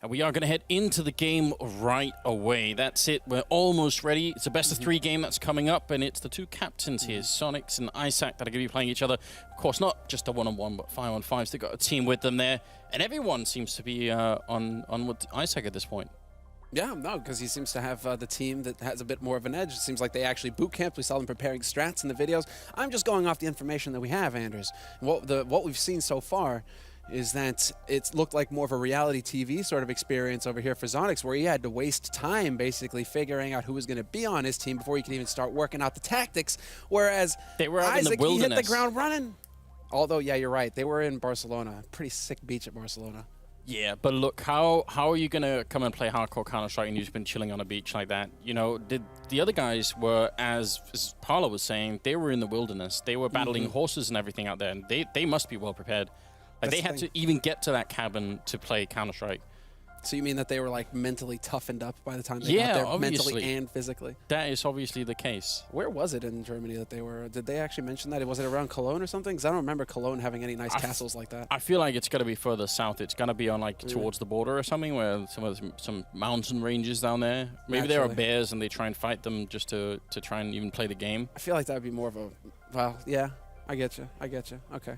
And we are going to head into the game right away. That's it. We're almost ready. It's a best-of-3 game that's coming up, and it's the two captains here, Zonixx and Izak, that are going to be playing each other. Of course, not just a one-on-one, but 5-on-5s. They've got a team with them there, and everyone seems to be on with Izak at this point. Yeah, no, because he seems to have the team that has a bit more of an edge. It seems like they actually boot camped. We saw them preparing strats in the videos. I'm just going off the information that we have, Anders. What we've seen so far is that it's looked like more of a reality TV sort of experience over here for Zonixx, where he had to waste time basically figuring out who was going to be on his team before he could even start working out the tactics, whereas they were out Izak, in the wilderness. he hit the ground running. Although, yeah, you're right. They were in Barcelona. Pretty sick beach at Barcelona. Yeah, but look, how are you going to come and play hardcore Counter-Strike and you've been chilling on a beach like that? You know, the other guys were, as Paula was saying, they were in the wilderness. They were battling horses and everything out there, and they must be well prepared. Like, they had to even get to that cabin to play Counter-Strike. So you mean that they were like mentally toughened up by the time they got there, obviously. mentally and physically? That is obviously the case. Where was it in Germany that they were? Did they actually mention that? Was it around Cologne or something? Because I don't remember Cologne having any nice castles like that. I feel like it's got to be further south. It's going to be on like towards the border or something, where some mountain ranges down there. Maybe there are bears and they try and fight them just to try and even play the game. I feel like that would be more of a, well, yeah, I get you. Okay.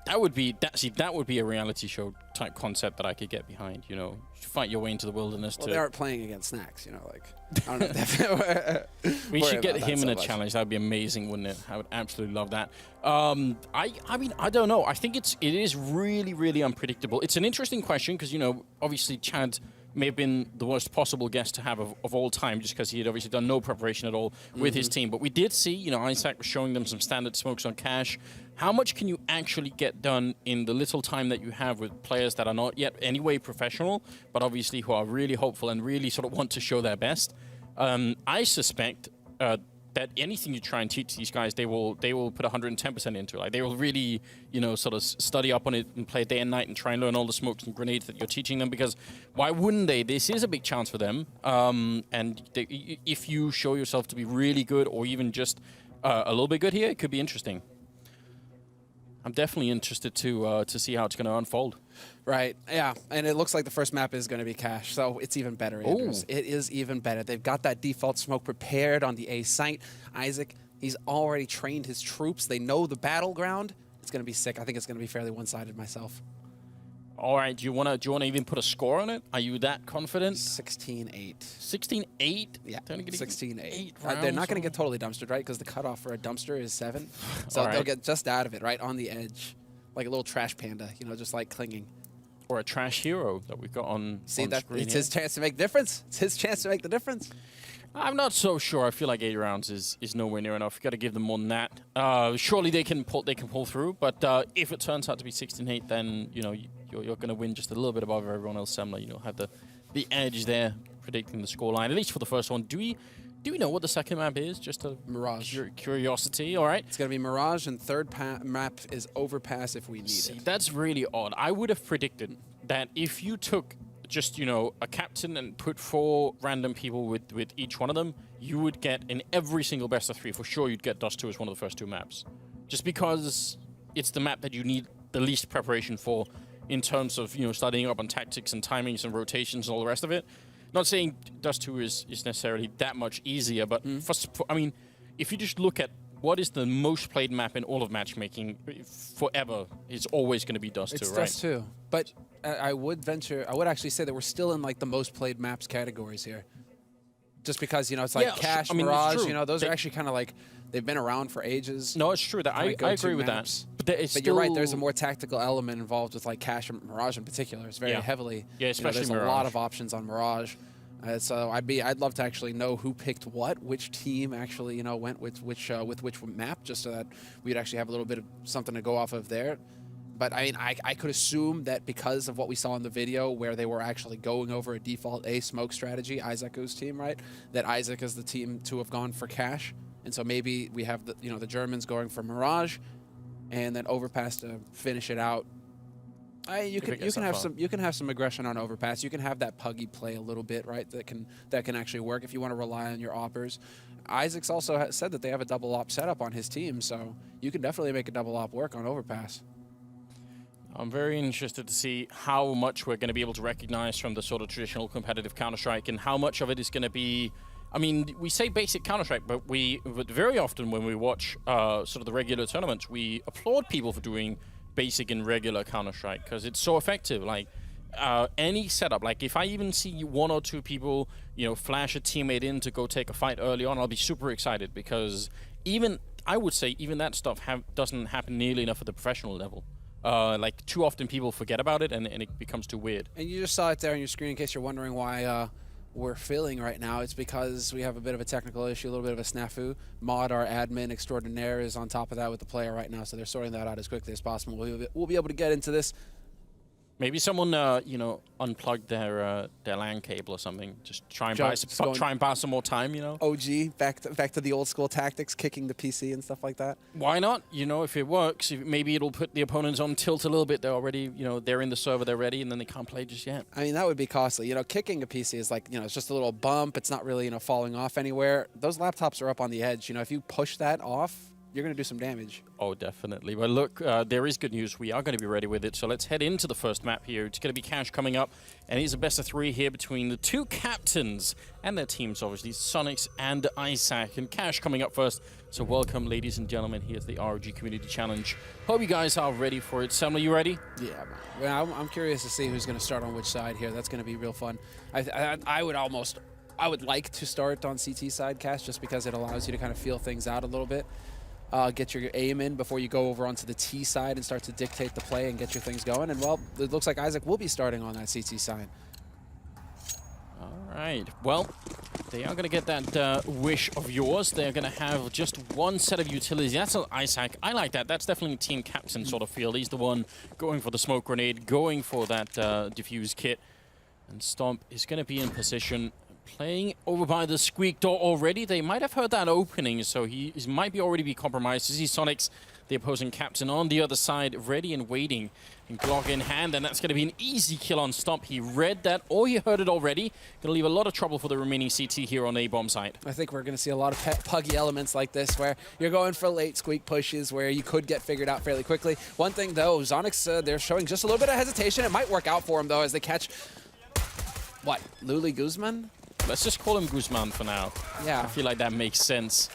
That would be a reality show type concept that I could get behind. You know, fight your way into the wilderness. Well, they aren't playing against snacks. You know, like I don't know. We should get him in a challenge. That would be amazing, wouldn't it? I would absolutely love that. I mean, I don't know. I think it is really, really unpredictable. It's an interesting question because, you know, obviously Chad may have been the worst possible guest to have of all time, just because he had obviously done no preparation at all with his team. But we did see, you know, Izak was showing them some standard smokes on cash. How much can you actually get done in the little time that you have with players that are not yet anyway professional, but obviously who are really hopeful and really sort of want to show their best? I suspect that anything you try and teach these guys, they will put 110% into. Like, they will really, you know, sort of study up on it and play day and night and try and learn all the smokes and grenades that you're teaching them, because why wouldn't they? This is a big chance for them. And if you show yourself to be really good or even just a little bit good here, it could be interesting. I'm definitely interested to see how it's going to unfold. Right, yeah, and it looks like the first map is going to be cash, so it's even better, Anders. It is even better. They've got that default smoke prepared on the A site. Izak, he's already trained his troops. They know the battleground. It's going to be sick. I think it's going to be fairly one-sided myself. All right, do you want to even put a score on it? Are you that confident? 16-8. 16-8? Yeah, 16-8. They're not going to get totally dumpstered, right? Because the cutoff for a dumpster is 7. So they'll get just out of it, right on the edge. Like a little trash panda, you know, just like clinging. Or a trash hero that we've got on screen. It's his chance to make difference. It's his chance to make the difference. I'm not so sure. I feel like 8 rounds is nowhere near enough. You've got to give them more than that. Surely they can pull through, but if it turns out to be 16-8, then, you know, you're going to win just a little bit above everyone else. Similar, you know, have the edge there, predicting the scoreline, at least for the first one. Do we know what the second map is? Just a Mirage. Curiosity, all right. It's going to be Mirage, and third map is Overpass if we need it. That's really odd. I would have predicted that if you took just, you know, a captain and put 4 random people with each one of them, you would get in every single best of 3, for sure you'd get Dust 2 as one of the first 2 maps. Just because it's the map that you need the least preparation for in terms of, you know, studying up on tactics and timings and rotations and all the rest of it. Not saying Dust 2 is necessarily that much easier, but I mean, if you just look at what is the most played map in all of matchmaking forever, it's always going to be Dust 2, right? It's Dust 2. But I would actually say that we're still in like the most played maps categories here. Just because, you know, it's like Cash, Mirage, you know, those are actually kind of like, they've been around for ages. No, it's true. That I agree with that. But you're right, there's a more tactical element involved with like Cash and Mirage in particular. It's very heavily. Yeah, especially there's a lot of options on Mirage. So I'd love to actually know who picked what, which team actually, you know, went with which map, just so that we'd actually have a little bit of something to go off of there. But I mean, I could assume that because of what we saw in the video, where they were actually going over a default A smoke strategy, IzakOOO's team, right? That Izak is the team to have gone for Cash, and so maybe we have the Germans going for Mirage, and then Overpass to finish it out. You can have some aggression on Overpass. You can have that puggy play a little bit, right? That can actually work if you want to rely on your oppers. Izak's also said that they have a double op setup on his team, so you can definitely make a double op work on Overpass. I'm very interested to see how much we're going to be able to recognize from the sort of traditional competitive Counter-Strike and how much of it is going to be... I mean, we say basic Counter-Strike, but very often when we watch sort of the regular tournaments, we applaud people for doing basic and regular Counter-Strike because it's so effective. Like, any setup, like if I even see 1 or 2 people, you know, flash a teammate in to go take a fight early on, I'll be super excited because I would say even that stuff doesn't happen nearly enough at the professional level. Like, too often people forget about it and it becomes too weird. And you just saw it there on your screen in case you're wondering why we're failing right now. It's because we have a bit of a technical issue, a little bit of a snafu. Maud, our admin extraordinaire, is on top of that with the player right now, so they're sorting that out as quickly as possible. We'll be able to get into this. Maybe someone, you know, unplugged their LAN cable or something. Just try and buy some more time, you know. OG, back to the old school tactics, kicking the PC and stuff like that. Why not? You know, if it works, maybe it'll put the opponents on tilt a little bit. They're already, you know, they're in the server, they're ready, and then they can't play just yet. I mean, that would be costly. You know, kicking a PC is like, you know, it's just a little bump. It's not really, you know, falling off anywhere. Those laptops are up on the edge. You know, if you push that off, you're going to do some damage. Oh, definitely. Well, look, there is good news. We are going to be ready with it. So let's head into the first map here. It's going to be Cash coming up. And it's a best of 3 here between the 2 captains and their teams, obviously, Zonixx and Isaac. And Cash coming up first. So welcome, ladies and gentlemen. Here's the ROG Community Challenge. Hope you guys are ready for it. Sam, are you ready? Yeah, well, I'm curious to see who's going to start on which side here. That's going to be real fun. I would like to start on CT side, Cash, just because it allows you to kind of feel things out a little bit. Get your aim in before you go over onto the T side and start to dictate the play and get your things going. And, well, it looks like Isaac will be starting on that CT side. All right. Well, they are going to get that wish of yours. They're going to have just one set of utilities. That's Isaac. I like that. That's definitely a team captain sort of feel. He's the one going for the smoke grenade, going for that diffuse kit. And Stomp is going to be in position. Playing over by the squeak door already. They might have heard that opening, so he might already be compromised. This is Zonixx, the opposing captain, on the other side, ready and waiting, and Glock in hand, and that's going to be an easy kill on Stomp. He read that, or he heard it already. Going to leave a lot of trouble for the remaining CT here on A-bomb side. I think we're going to see a lot of puggy elements like this, where you're going for late squeak pushes, where you could get figured out fairly quickly. One thing, though, Zonixx, they're showing just a little bit of hesitation. It might work out for him, though, as they catch, what, Luli Guzman? Let's just call him Guzman for now. Yeah. I feel like that makes sense.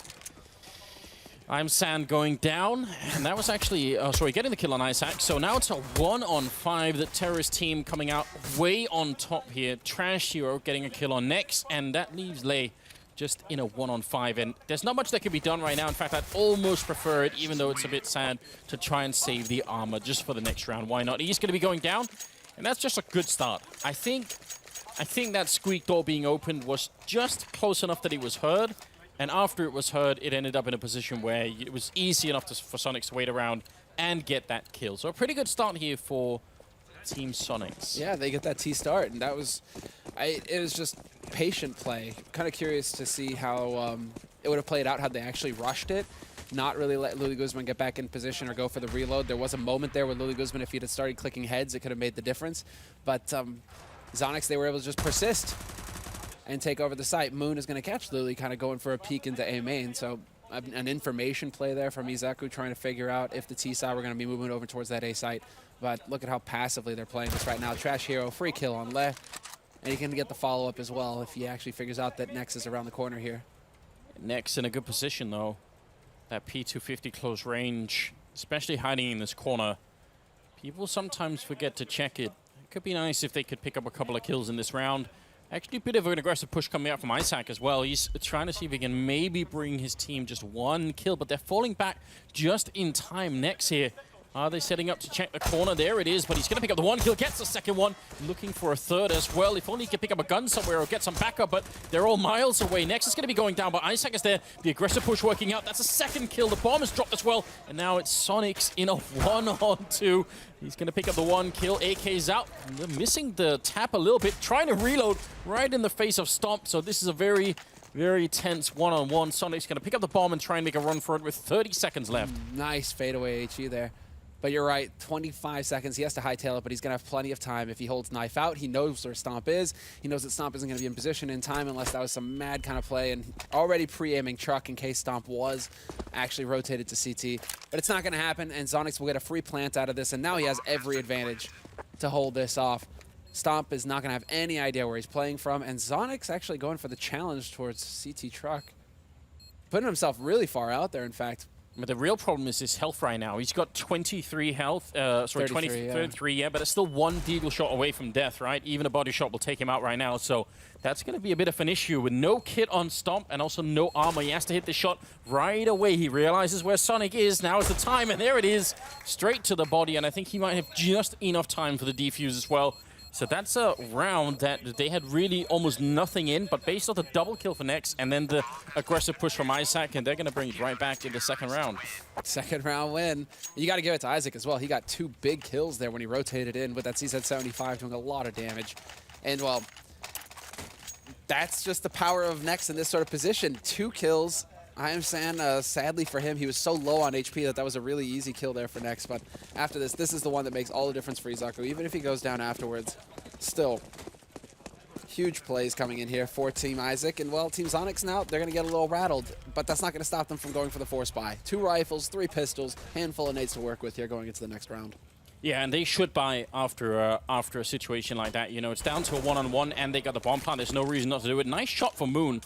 I'm Sand going down, and that was actually, getting the kill on Isaac. So now it's a 1-on-5. The terrorist team coming out way on top here. Trash Hero getting a kill on Nex, and that leaves Lei just in a 1-on-5. And there's not much that can be done right now. In fact, I'd almost prefer it, even though it's a bit sad, to try and save the armor just for the next round. Why not? He's going to be going down, and that's just a good start. I think that squeak door being opened was just close enough that it was heard. And after it was heard, it ended up in a position where it was easy enough for Zonixx to wait around and get that kill. So a pretty good start here for Team Zonixx. Yeah, they get that T start, and that was, it was just patient play. Kind of curious to see how it would have played out had they actually rushed it, not really let Luli Guzman get back in position or go for the reload. There was a moment there with Luli Guzman, if he'd have started clicking heads, it could have made the difference. But Zonixx, they were able to just persist and take over the site. Moon is going to catch Luli, kind of going for a peek into A main. So an information play there from IzakOOO, trying to figure out if the T side were going to be moving over towards that A site. But look at how passively they're playing this right now. Trash Hero, free kill on Le. And he can get the follow-up as well if he actually figures out that Nex is around the corner here. Nex in a good position, though. That P250 close range, especially hiding in this corner. People sometimes forget to check it. It could be nice if they could pick up a couple of kills in this round. Actually, a bit of an aggressive push coming out from Isaac as well. He's trying to see if he can maybe bring his team just one kill, but they're falling back just in time. Next here, are they setting up to check the corner? There it is, but he's going to pick up the one kill, gets the second one, looking for a third as well. If only he could pick up a gun somewhere or get some backup, but they're all miles away. Next is going to be going down, but Isaac is there. The aggressive push working out. That's a second kill. The bomb is dropped as well, and now it's Zonixx in a 1-on-2. He's going to pick up the one kill. AK's out. They're missing the tap a little bit, trying to reload right in the face of Stomp. So this is a very, very tense 1-on-1. Zonixx going to pick up the bomb and try and make a run for it with 30 seconds left. Nice fadeaway HE there. But you're right, 25 seconds. He has to hightail it, but he's going to have plenty of time. If he holds knife out, he knows where Stomp is. He knows that Stomp isn't going to be in position in time unless that was some mad kind of play. And already pre-aiming Truck in case Stomp was actually rotated to CT. But it's not going to happen, and Zonixx will get a free plant out of this. And now he has every advantage to hold this off. Stomp is not going to have any idea where he's playing from. And Zonixx actually going for the challenge towards CT Truck. Putting himself really far out there, in fact. But the real problem is his health right now. He's got 23 health, sorry, 33, yeah, but it's still one deagle shot away from death, right? Even a body shot will take him out right now, so that's going to be a bit of an issue with no kit on Stomp and also no armor. He has to hit the shot right away. He realizes where Sonic is. Now is the time, and there it is, straight to the body, and I think he might have just enough time for the defuse as well. So that's a round that they had really almost nothing in, but based on the double kill for Nex and then the aggressive push from Izak, and they're going to bring it right back in the second round. Second round win. You got to give it to Isaac as well. He got 2 big kills there when he rotated in with that CZ75 doing a lot of damage. And, well, that's just the power of Nex in this sort of position. 2 kills. I understand, sadly for him, he was so low on HP that was a really easy kill there for Nex. But after this is the one that makes all the difference for IzakOOO. Even if he goes down afterwards, still huge plays coming in here for Team Isaac. And, well, Team Zonixx now, they're going to get a little rattled. But that's not going to stop them from going for the force buy. 2 rifles, 3 pistols, handful of nades to work with here going into the next round. Yeah, and they should buy after a situation like that. You know, it's down to a one-on-one, and they got the bomb plant. There's no reason not to do it. Nice shot for Moon.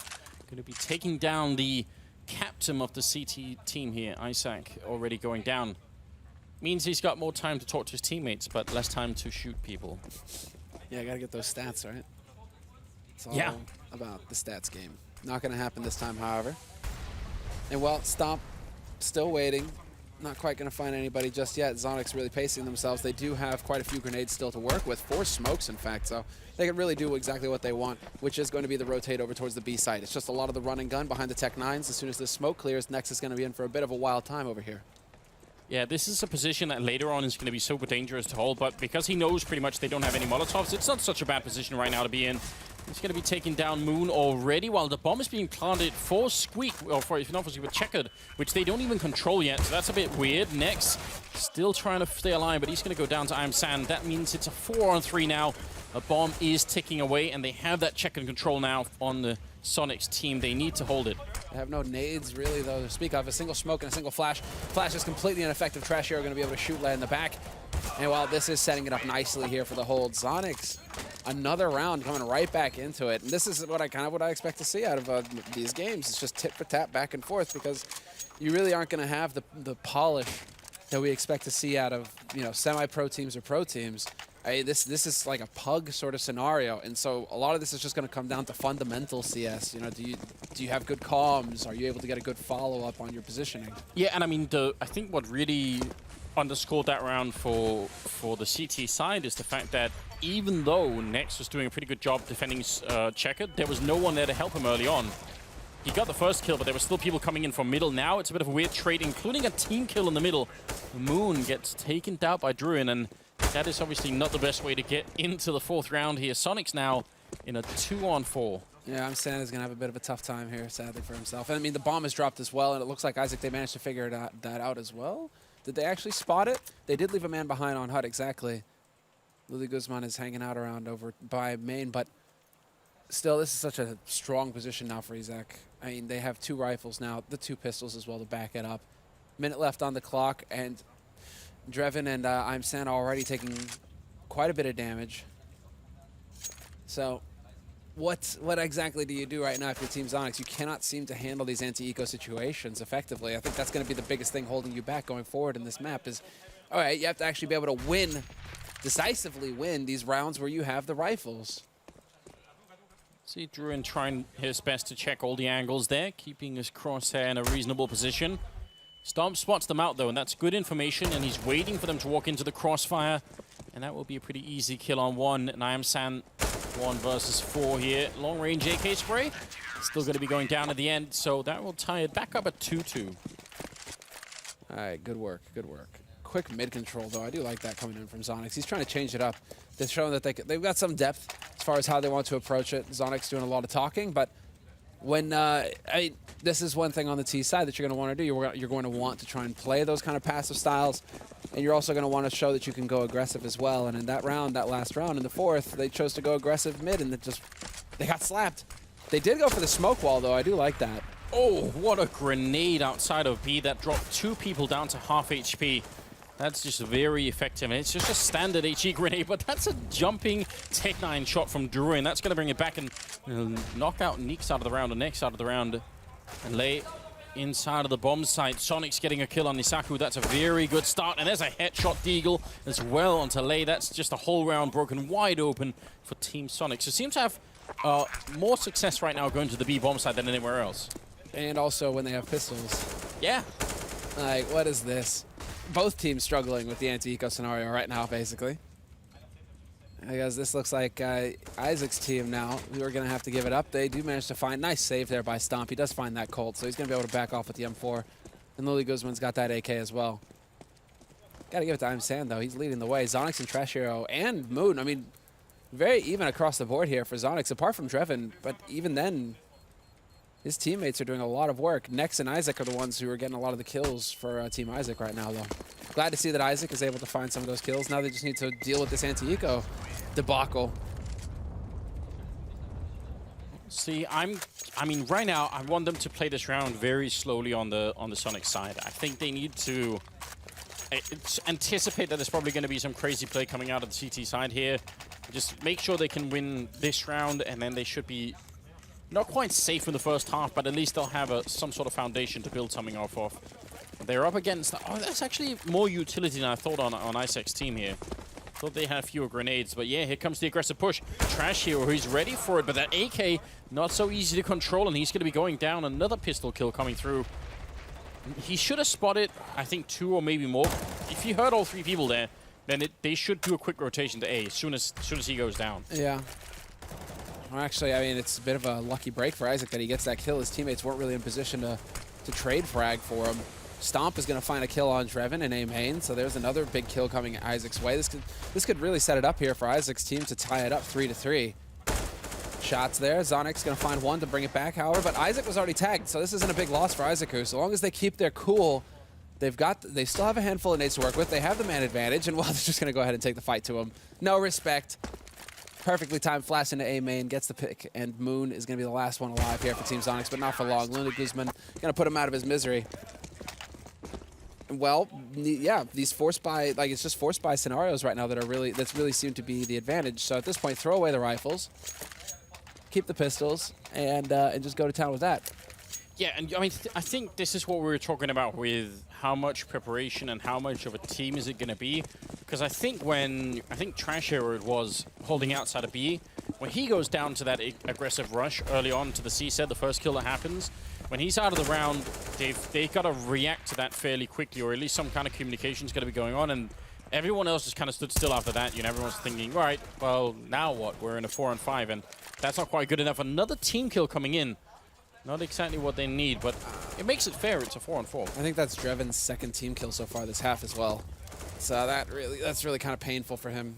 Going to be taking down the captain of the CT team here, Izak, already going down. Means he's got more time to talk to his teammates, but less time to shoot people. Yeah, I gotta get those stats, right? It's all Yeah. about the stats game. Not gonna happen this time, however. And, well, Stomp still waiting. Not quite gonna find anybody just yet. Zonixx really pacing themselves. They do have quite a few grenades still to work with. 4 smokes, in fact, so they can really do exactly what they want, which is going to be the rotate over towards the B site. It's just a lot of the run and gun behind the Tech 9s. As soon as this smoke clears, Nex is gonna be in for a bit of a wild time over here. Yeah, this is a position that later on is going to be super dangerous to hold, but because he knows pretty much they don't have any Molotovs, it's not such a bad position right now to be in. He's going to be taking down Moon already while the bomb is being planted for Squeak, or for, if not for Squeak, Checkered, which they don't even control yet, so that's a bit weird. Next, still trying to stay alive, but he's going to go down to I'm Sand. That means it's a 4-on-3 now. A bomb is ticking away, and they have that check and control now on the Zonixx team. They need to hold it. They have no nades, really, though, to speak of. A single smoke and a single flash. Flash is completely ineffective. Trash here are going to be able to shoot lead in the back. And while this is setting it up nicely here for the hold, Zonixx, another round coming right back into it. And this is what I expect to see out of these games. It's just tit for tat back and forth because you really aren't going to have the polish that we expect to see out of, you know, semi-pro teams or pro teams. This is like a pug sort of scenario, and so a lot of this is just going to come down to fundamental CS. You know, do you have good comms? Are you able to get a good follow-up on your positioning? Yeah, and I mean, I think what really underscored that round for the CT side is the fact that even though Nex was doing a pretty good job defending Checkered, there was no one there to help him early on. He got the first kill, but there were still people coming in from middle. Now it's a bit of a weird trade, including a team kill in the middle. Moon gets taken down by Druin, and that is obviously not the best way to get into the 4th round here. Zonixx now in a 2-on-4. Yeah, I'm saying he's going to have a bit of a tough time here, sadly, for himself. And I mean, the bomb is dropped as well, and it looks like Isaac, they managed to figure that out as well. Did they actually spot it? They did leave a man behind on HUD, exactly. Lily Guzman is hanging out around over by main, but still, this is such a strong position now for Izak. I mean, they have 2 rifles now, the 2 pistols as well to back it up. Minute left on the clock, and Drevin and I'm San already taking quite a bit of damage. So what exactly do you do right now if you're Team Zonixx? You cannot seem to handle these anti-eco situations effectively. I think that's going to be the biggest thing holding you back going forward in this map is, all right, you have to actually be able to win, decisively win these rounds where you have the rifles. See Druin trying his best to check all the angles there, keeping his crosshair in a reasonable position. Stomp spots them out, though, and that's good information, and he's waiting for them to walk into the crossfire, and that will be a pretty easy kill on 1. And I am San 1 versus 4 here. Long-range AK spray. Still going to be going down at the end, so that will tie it back up at 2-2. All right, good work, good work. Quick mid-control, though. I do like that coming in from Zonixx. He's trying to change it up. They're showing that they've got some depth as far as how they want to approach it. Zonixx doing a lot of talking, but when this is one thing on the T side that you're going to want to do. You're going to want to try and play those kind of passive styles. And you're also going to want to show that you can go aggressive as well. And in that round, that last round, in the fourth, they chose to go aggressive mid, and they got slapped. They did go for the smoke wall, though. I do like that. Oh, what a grenade outside of B that dropped 2 people down to half HP. That's just very effective. And it's just a standard HE grenade, but that's a jumping Tech-9 shot from Druin. That's going to bring it back and knock out Neeks out of the round, or next out of the round. And Lay inside of the bomb site. Zonixx getting a kill on IzakOOO. That's a very good start. And there's a headshot Deagle as well onto Lay. That's just a whole round broken wide open for Team Zonixx. So seems to have more success right now going to the B bomb site than anywhere else. And also when they have pistols. Yeah. Like, what is this? Both teams struggling with the anti-eco scenario right now, basically. Because this looks like Isaac's team now, who are going to have to give it up. They do manage to find, nice save there by Stomp. He does find that Colt, so he's going to be able to back off with the M4. And Lily Guzman's got that AK as well. Got to give it to I'm Sand, though. He's leading the way. Zonixx and Trash Hero and Moon, I mean, very even across the board here for Zonixx, apart from Drevin. But even then, his teammates are doing a lot of work. Nex and Isaac are the ones who are getting a lot of the kills for Team Isaac right now, though. Glad to see that Isaac is able to find some of those kills. Now they just need to deal with this anti-eco debacle. See, I mean, right now, I want them to play this round very slowly on the Zonixx side. I think they need to anticipate that there's probably going to be some crazy play coming out of the CT side here. Just make sure they can win this round, and then they should be not quite safe in the first half, but at least they'll have some sort of foundation to build something off of. They're up against... Oh, that's actually more utility than I thought on Isaac's team here. Thought they had fewer grenades, but yeah, here comes the aggressive push. Trash Hero, who's ready for it, but that AK, not so easy to control, and he's going to be going down. Another pistol kill coming through. He should have spotted, I think, 2 or maybe more. If you heard all 3 people there, then they should do a quick rotation to A as soon as he goes down. Yeah. Well, actually, I mean, it's a bit of a lucky break for Isaac that he gets that kill. His teammates weren't really in position to trade frag for him. Stomp is going to find a kill on Drevin and A main, so there's another big kill coming Isaac's way. This could really set it up here for Isaac's team to tie it up 3-3. Shots there. Zonixx going to find one to bring it back, however, but Isaac was already tagged, so this isn't a big loss for IzakOOO. So long as they keep their cool, they still have a handful of nades to work with. They have the man advantage, and well, they're just going to go ahead and take the fight to him. No respect. Perfectly timed flash into A main, gets the pick, and Moon is going to be the last one alive here for Team Zonixx, but not for long. Luna Guzman going to put him out of his misery. Well, yeah, these forced buy, like, it's just forced buy scenarios right now that are really seem to be the advantage. So at this point, throw away the rifles, keep the pistols, and just go to town with that. Yeah, and I mean, I think this is what we were talking about with how much preparation and how much of a team is it going to be. Because I think Trash Hero was holding outside of B, when he goes down to that aggressive rush early on to the C set, the first kill that happens, when he's out of the round, they've got to react to that fairly quickly, or at least some kind of communication's going to be going on, and everyone else just kind of stood still after that. You know, everyone's thinking, right, well, now what? We're in a 4-on-5, and that's not quite good enough. Another team kill coming in. Not exactly what they need, but it makes it fair. It's a 4-on-4. I think that's Drevin's second team kill so far this half as well. So that's really kind of painful for him.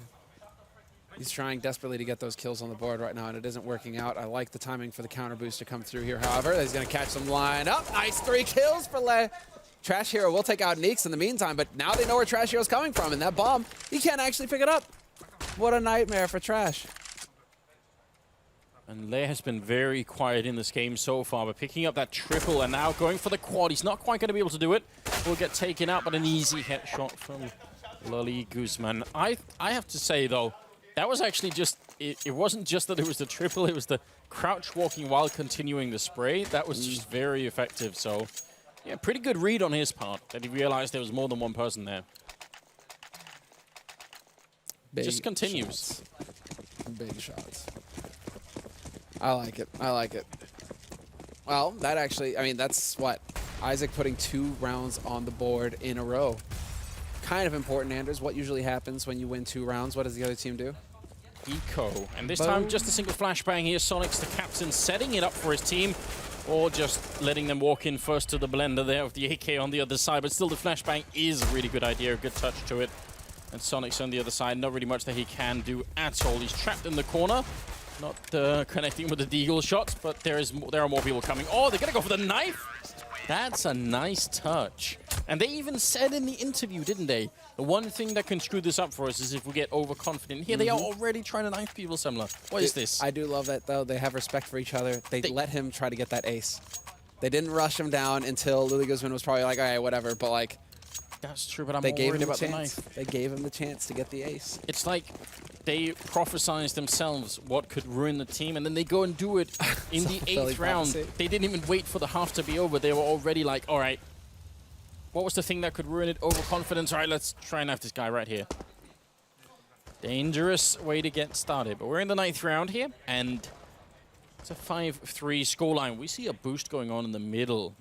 He's trying desperately to get those kills on the board right now, and it isn't working out. I like the timing for the counter boost to come through here, however. He's going to catch some line up. Nice 3 kills for Le. Trash Hero will take out Neeks in the meantime, but now they know where Trash Hero's coming from, and that bomb, he can't actually pick it up. What a nightmare for Trash. And Lei has been very quiet in this game so far, but picking up that triple and now going for the quad. He's not quite going to be able to do it. Will get taken out, but an easy headshot from Lily Guzman. I have to say, though, that was actually just, it wasn't just that it was the triple, it was the crouch walking while continuing the spray. That was just very effective. So, yeah, pretty good read on his part that he realized there was more than one person there. Big just continues. Shots. Big shots. I like it. I like it. Well, that actually, I mean, that's what? Isaac putting 2 rounds on the board in a row. Kind of important, Anders. What usually happens when you win 2 rounds? What does the other team do? Eco. And this time, just a single flashbang here. Zonixx, the captain, setting it up for his team. Or just letting them walk in first to the blender there with the AK on the other side. But still, the flashbang is a really good idea. A good touch to it. And Zonixx on the other side, not really much that he can do at all. He's trapped in the corner. Not connecting with the deagle shots, but there are more people coming. Oh, they're going to go for the knife. That's a nice touch. And they even said in the interview, didn't they? The one thing that can screw this up for us is if we get overconfident. Here they are already trying to knife people, Semler. What is this? I do love that, though. They have respect for each other. They let him try to get that ace. They didn't rush him down until Lily Guzman was probably like, all right, whatever. But, like, that's true, but I'm they more gave worried him about the the chance. knife. They gave him the chance to get the ace. It's like they prophesized themselves what could ruin the team, and then they go and do it in the 8th round. They didn't even wait for the half to be over. They were already like, all right, what was the thing that could ruin it? Overconfidence. All right, let's try and have this guy right here. Dangerous way to get started. But we're in the 9th round here, and it's a 5-3 scoreline. We see a boost going on in the middle.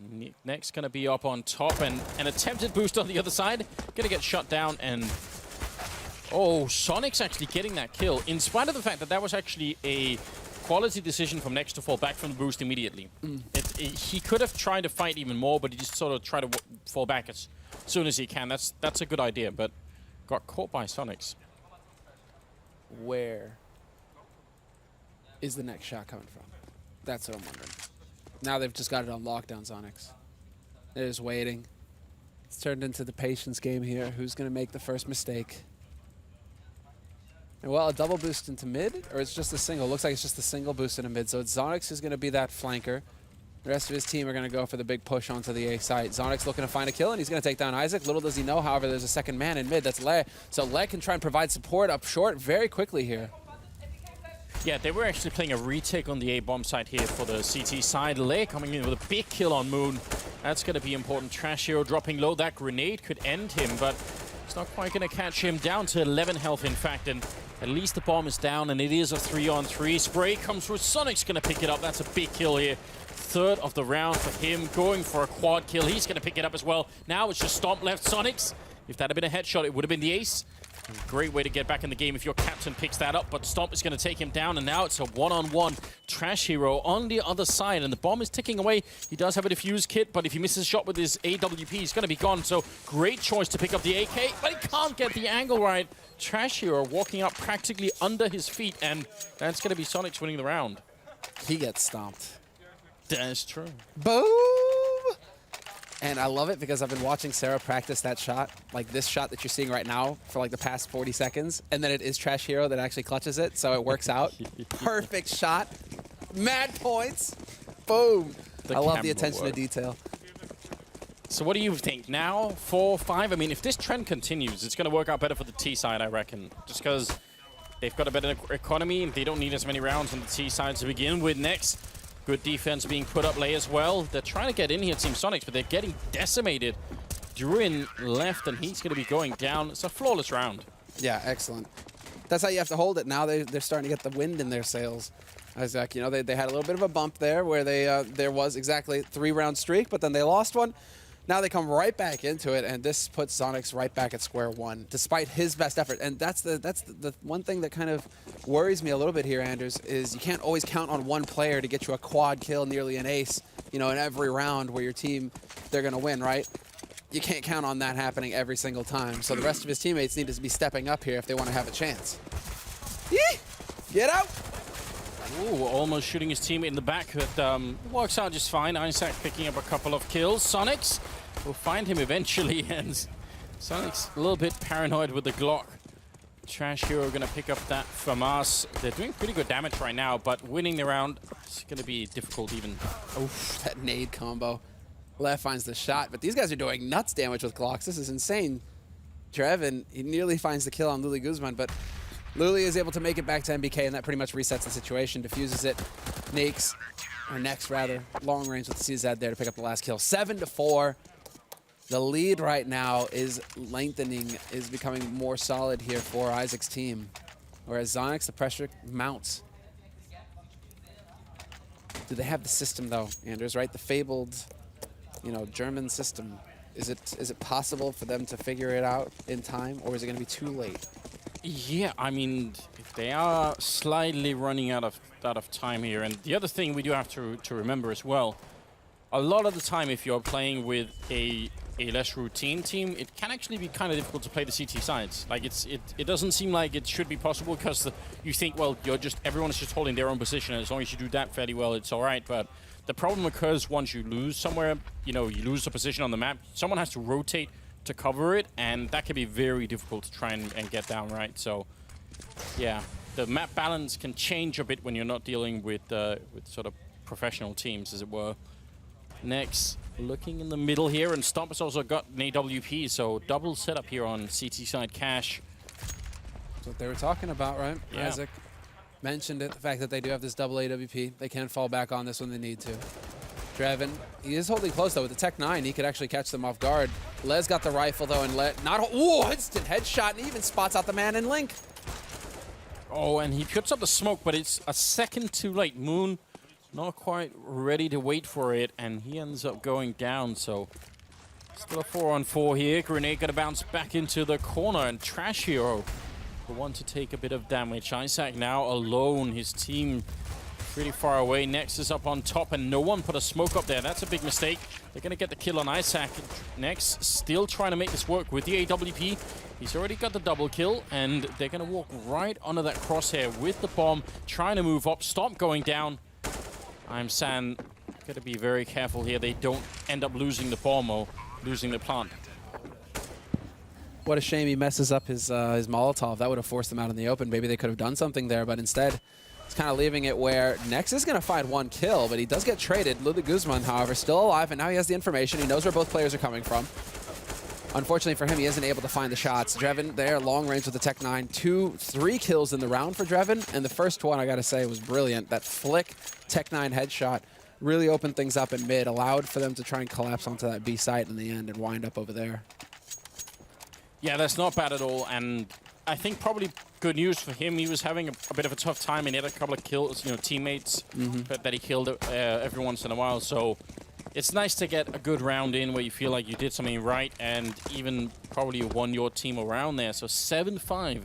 Next going to be up on top, and an attempted boost on the other side. Going to get shut down, and oh, Zonixx actually getting that kill, in spite of the fact that that was actually a quality decision from Next to fall back from the boost immediately. He could have tried to fight even more, but he just sort of tried to fall back as soon as he can. That's a good idea, but got caught by Zonixx. Where is the next shot coming from? That's what I'm wondering. Now they've just got it on lockdown, Zonixx. They're just waiting. It's turned into the patience game here. Who's going to make the first mistake? And well, a double boost into mid, or it's just a single? Looks like it's just a single boost into mid. So it's Zonixx who's going to be that flanker. The rest of his team are going to go for the big push onto the A site. Zonixx looking to find a kill, and he's going to take down Isaac. Little does he know, however, there's a second man in mid. That's Le. So Le can try and provide support up short very quickly here. Yeah, they were actually playing a retake on the A-bomb side here for the CT side. Le coming in with a big kill on Moon. That's going to be important. Trash Hero dropping low. That grenade could end him, but it's not quite going to catch him. Down to 11 health, in fact, and at least the bomb is down, and it is a 3-on-3. Spray comes through. Zonixx going to pick it up. That's a big kill here. 3rd of the round for him, going for a quad kill. He's going to pick it up as well. Now it's just Stomp left. Zonixx, if that had been a headshot, it would have been the ace. Great way to get back in the game if your captain picks that up, but Stomp is going to take him down, and now it's a one-on-one Trash Hero on the other side, and the bomb is ticking away. He does have a defuse kit, but if he misses a shot with his AWP, he's going to be gone, so great choice to pick up the AK, but he can't get the angle right. Trash Hero walking up practically under his feet, and that's going to be Zonixx winning the round. He gets stomped. That's true. Boom! And I love it because I've been watching Sarah practice that shot, like this shot that you're seeing right now, for like the past 40 seconds. And then it is Trash Hero that actually clutches it, so it works out. Perfect shot. Mad points. Boom. I love the attention to detail. So what do you think? Now, 4-5? I mean, if this trend continues, it's going to work out better for the T side, I reckon. Just because they've got a better economy, and they don't need as many rounds on the T side to begin with. Next, good defense being put up late as well. They're trying to get in here, Team Zonixx, but they're getting decimated. Druin left, and he's going to be going down. It's a flawless round. Yeah, excellent. That's how you have to hold it. Now they're starting to get the wind in their sails. Isaac, you know, they had a little bit of a bump there where there was exactly a 3-round streak, but then they lost one. Now they come right back into it, and this puts Zonixx right back at square one, despite his best effort. And that's the one thing that kind of worries me a little bit here, Anders, is you can't always count on one player to get you a quad kill, nearly an ace, you know, in every round where your team, they're going to win, right? You can't count on that happening every single time. So the rest of his teammates need to be stepping up here if they want to have a chance. Yee! Get out! Ooh, almost shooting his teammate in the back, but works out just fine. Isaac picking up a couple of kills. Zonixx will find him eventually, and Zonixx a little bit paranoid with the Glock. Trash Hero going to pick up that from us. They're doing pretty good damage right now, but winning the round is going to be difficult even. Oof, that nade combo. Left finds the shot, but these guys are doing nuts damage with Glocks. This is insane. Trevin, he nearly finds the kill on Luli Guzman, but Luli is able to make it back to MBK, and that pretty much resets the situation, diffuses it. Next rather, long range with the CZ there to pick up the last kill. 7-4. The lead right now is lengthening, is becoming more solid here for Isaac's team. Whereas Zonixx, the pressure mounts. Do they have the system though, Anders, right? The fabled, you know, German system. Is it possible for them to figure it out in time, or is it going to be too late? Yeah, I mean, they are slightly running out of time here. And the other thing we do have to remember as well, a lot of the time if you're playing with a a less routine team, it can actually be kind of difficult to play the CT sides. Like it doesn't seem like it should be possible because you think, well, everyone is just holding their own position, and as long as you do that fairly well, it's all right. But the problem occurs once you lose somewhere, you lose a position on the map, someone has to rotate to cover it, and that can be very difficult to try and get down right. So yeah, the map balance can change a bit when you're not dealing with sort of professional teams, as it were. Next, looking in the middle here, and Stomp has also got an AWP, so double setup here on CT side Cash. That's what they were talking about, right? Yeah. Isaac mentioned it, the fact that they do have this double AWP. They can fall back on this when they need to. Drevin, he is holding close, though. With the Tech 9, he could actually catch them off guard. Les got the rifle, though, and instant headshot, and he even spots out the man in Link. Oh, and he puts up the smoke, but it's a second too late. Moon not quite ready to wait for it, and he ends up going down, so still a 4-on-4 here. Grenade gonna bounce back into the corner, and Trash Hero, the one to take a bit of damage. Isaac now alone, his team pretty far away. Next is up on top, and no one put a smoke up there. That's a big mistake. They're gonna get the kill on Isaac. Next, still trying to make this work with the AWP. He's already got the double kill, and they're gonna walk right under that crosshair with the bomb, trying to move up. Stomp going down. I'm San, gotta be very careful here. They don't end up losing the bomb or losing the plant. What a shame he messes up his Molotov. That would have forced them out in the open. Maybe they could have done something there, but instead, it's kind of leaving it where Nex is going to find one kill, but he does get traded. Lulu Guzman, however, still alive, and now he has the information. He knows where both players are coming from. Unfortunately for him, he isn't able to find the shots. Drevin there, long range with the Tech 9. 3 kills in the round for Drevin, and the first one, I got to say, was brilliant. That flick Tech 9 headshot really opened things up in mid, allowed for them to try and collapse onto that B site in the end and wind up over there. Yeah, that's not bad at all, and I think probably good news for him. He was having a bit of a tough time, and he had a couple of kills, teammates that he killed every once in a while. So it's nice to get a good round in where you feel like you did something right, and even probably won your team around there. So 7-5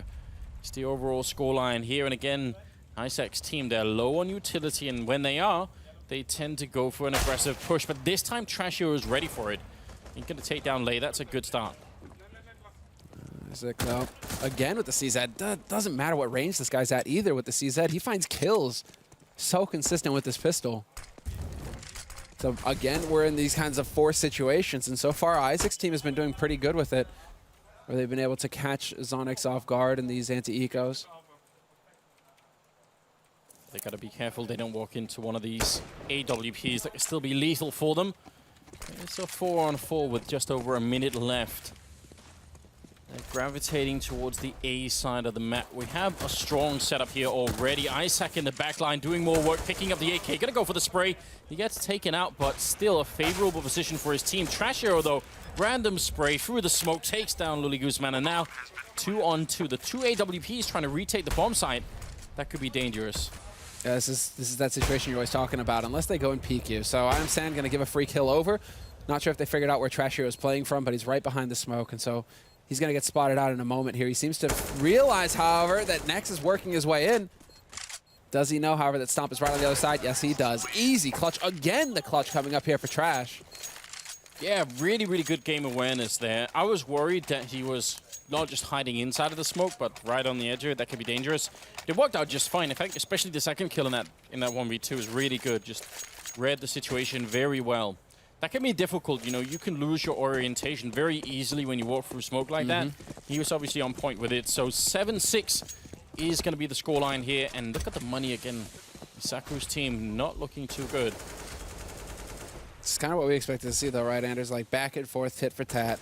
is the overall scoreline here. And again, Isaac's team, they're low on utility, and when they are, they tend to go for an aggressive push. But this time, Trashio is ready for it. He's going to take down Lei. That's a good start. Isaac, though, again with the CZ. Doesn't matter what range this guy's at either with the CZ. He finds kills. So consistent with this pistol. So again, we're in these kinds of forced situations, and so far Isaac's team has been doing pretty good with it, where they've been able to catch Zonixx off guard in these anti-ecos. They got to be careful they don't walk into one of these AWPs that can still be lethal for them. It's a 4-on-4 with just over a minute left. They're gravitating towards the A side of the map. We have a strong setup here already. Isaac in the back line doing more work, picking up the AK. Gonna go for the spray. He gets taken out, but still a favorable position for his team. Trash Hero, though, random spray through the smoke, takes down Luli Guzman, and now 2-on-2. The 2 AWPs trying to retake the bomb site. That could be dangerous. Yeah, this is that situation you're always talking about, unless they go and peek you. So I'm San gonna give a free kill over. Not sure if they figured out where Trash Hero is playing from, but he's right behind the smoke, and so he's going to get spotted out in a moment here. He seems to realize, however, that Nex is working his way in. Does he know, however, that Stomp is right on the other side? Yes, he does. Easy clutch. Again, the clutch coming up here for Trash. Yeah, really, really good game awareness there. I was worried that he was not just hiding inside of the smoke, but right on the edge of it. That could be dangerous. It worked out just fine. In fact, especially the second kill in that 1v2 is really good. Just read the situation very well. That can be difficult, you can lose your orientation very easily when you walk through smoke like that. He was obviously on point with it. So 7-6 is going to be the scoreline here. And look at the money again. IzakOOO's team not looking too good. It's kind of what we expected to see, though, right, Anders? Like back and forth, tit for tat.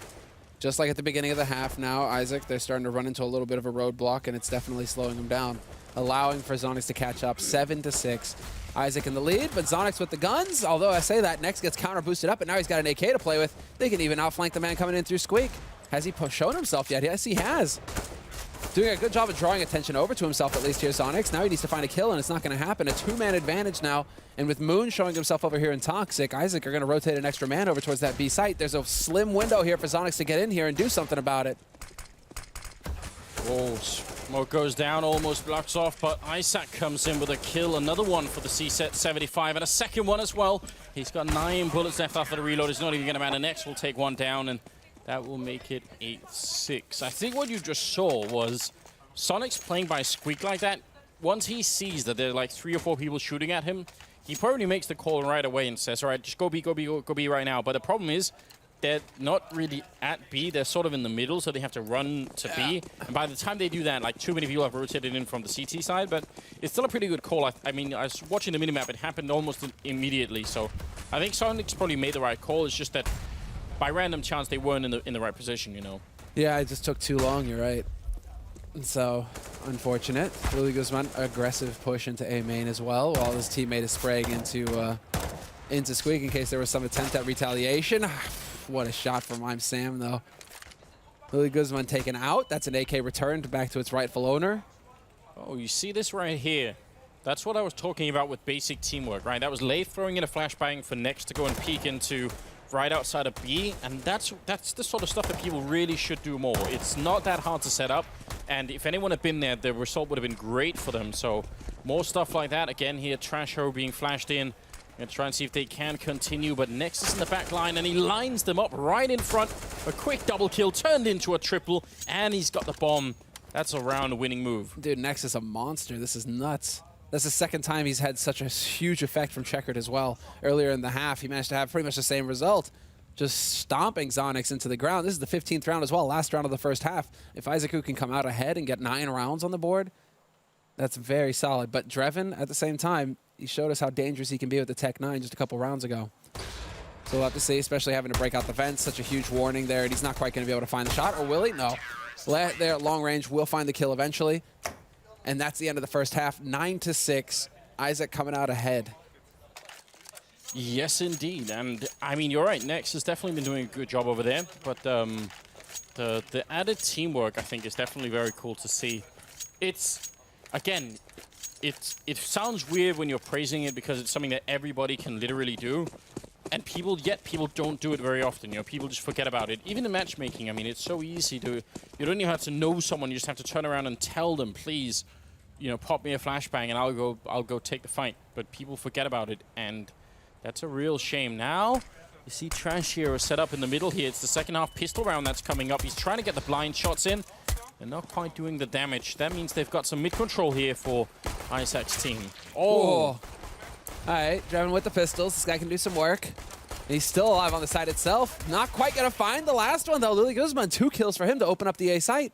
Just like at the beginning of the half now, Isaac, they're starting to run into a little bit of a roadblock, and it's definitely slowing them down, allowing for Zonixx to catch up 7-6. Isaac in the lead, but Zonixx with the guns. Although I say that, Nex gets counter boosted up, and now he's got an AK to play with. They can even outflank the man coming in through Squeak. Has he shown himself yet? Yes, he has. Doing a good job of drawing attention over to himself, at least here, Zonixx. Now he needs to find a kill, and it's not going to happen. A 2-man advantage now, and with Moon showing himself over here in Toxic, Isaac are going to rotate an extra man over towards that B site. There's a slim window here for Zonixx to get in here and do something about it. Oh, Smoke goes down, almost blocks off, but Izak comes in with a kill. Another one for the C-Set 75, and a second one as well. He's got 9 bullets left after the reload. He's not even going to matter. Next will take one down, and that will make it 8-6. I think what you just saw was Zonixx playing by squeak like that. Once he sees that there are like 3 or 4 people shooting at him, he probably makes the call right away and says, all right, just go B, go B, go B right now. But the problem is, they're not really at B. They're sort of in the middle, so they have to run to B. And by the time they do that, like, too many people have rotated in from the CT side, but it's still a pretty good call. I mean, I was watching the minimap. It happened almost immediately, so I think Zonixx probably made the right call. It's just that by random chance, they weren't in the right position, you know? Yeah, it just took too long, you're right. And so, unfortunate. Lily Guzman, aggressive push into A main as well, while his teammate is spraying into Squeak in case there was some attempt at retaliation. What a shot from I'm Sam, though. Lily Guzman taken out. That's an AK returned back to its rightful owner. Oh, you see this right here? That's what I was talking about with basic teamwork, right? That was Leif throwing in a flashbang for Next to go and peek into right outside of B, and that's the sort of stuff that people really should do more. It's not that hard to set up, and if anyone had been there, the result would have been great for them. So more stuff like that. Again, here, Trash Hero being flashed in. Gonna try and see if they can continue, but Nexus in the back line, and he lines them up right in front. A quick double kill turned into a triple, and he's got the bomb. That's a round-winning move. Dude, Nexus a monster. This is nuts. That's the second time he's had such a huge effect from Checkered as well. Earlier in the half, he managed to have pretty much the same result. Just stomping Zonixx into the ground. This is the 15th round as well, last round of the first half. If IzakOOO can come out ahead and get 9 rounds on the board, that's very solid. But Drevin, at the same time, he showed us how dangerous he can be with the Tech 9 just a couple rounds ago. So we'll have to see, especially having to break out the vents. Such a huge warning there, and he's not quite going to be able to find the shot. Or will he? No. There at long range will find the kill eventually. And that's the end of the first half. 9-6. Izak coming out ahead. Yes, indeed. And, I mean, you're right. Next has definitely been doing a good job over there. But the added teamwork, I think, is definitely very cool to see. It's, again, it sounds weird when you're praising it because it's something that everybody can literally do. And people don't do it very often. You know, people just forget about it. Even in matchmaking, I mean, it's so easy to, you don't even have to know someone. You just have to turn around and tell them, please, you know, pop me a flashbang and I'll go take the fight. But people forget about it, and that's a real shame. Now, you see Trash Hero set up in the middle here. It's the second half pistol round that's coming up. He's trying to get the blind shots in. They're not quite doing the damage. That means they've got some mid-control here for Izak's team. Oh! All right, driving with the pistols. This guy can do some work. He's still alive on the side itself. Not quite going to find the last one, though. Lily Guzman, 2 kills for him to open up the A site.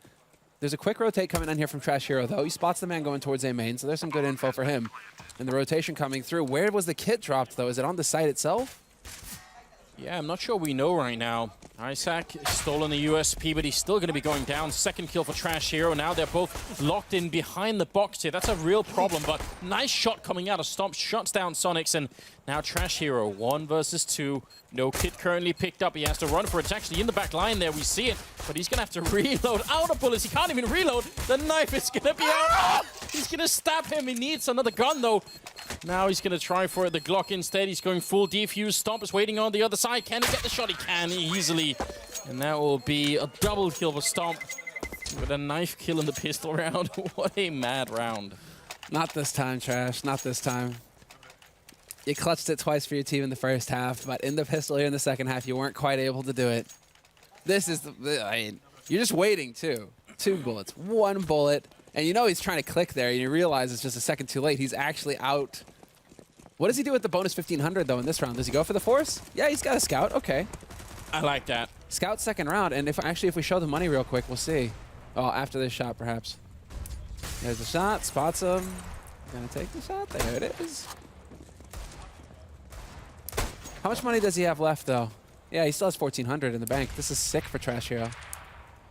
There's a quick rotate coming in here from Trash Hero, though. He spots the man going towards A main, so there's some good info for him. And the rotation coming through. Where was the kit dropped, though? Is it on the site itself? Yeah, I'm not sure we know right now. Izak stolen the USP, but he's still going to be going down. Second kill for Trash Hero. Now they're both locked in behind the box here. That's a real problem, but nice shot coming out of Stomp. Shuts down Zonixx, and now Trash Hero, 1 versus 2. No kit currently picked up. He has to run for it. It's actually in the back line there. We see it, but he's going to have to reload. Out of bullets. He can't even reload. The knife is going to be out. He's going to stab him. He needs another gun, though. Now he's going to try for the Glock instead. He's going full defuse. Stomp is waiting on the other side. Can he get the shot? He can easily. And that will be a double kill for Stomp with a knife kill in the pistol round. What a mad round. Not this time, Trash. Not this time. You clutched it twice for your team in the first half, but in the pistol here in the second half, you weren't quite able to do it. This is I mean, you're just waiting, too. 2 bullets, 1 bullet. And you know he's trying to click there, and you realize it's just a second too late. He's actually out. What does he do with the bonus 1500, though, in this round? Does he go for the force? Yeah, he's got a scout. Okay. I like that. Scout second round, and if we show the money real quick, we'll see. Oh, after this shot, perhaps. There's the shot. Spots him. Gonna take the shot. There it is. How much money does he have left, though? Yeah, he still has 1400 in the bank. This is sick for Trash Hero.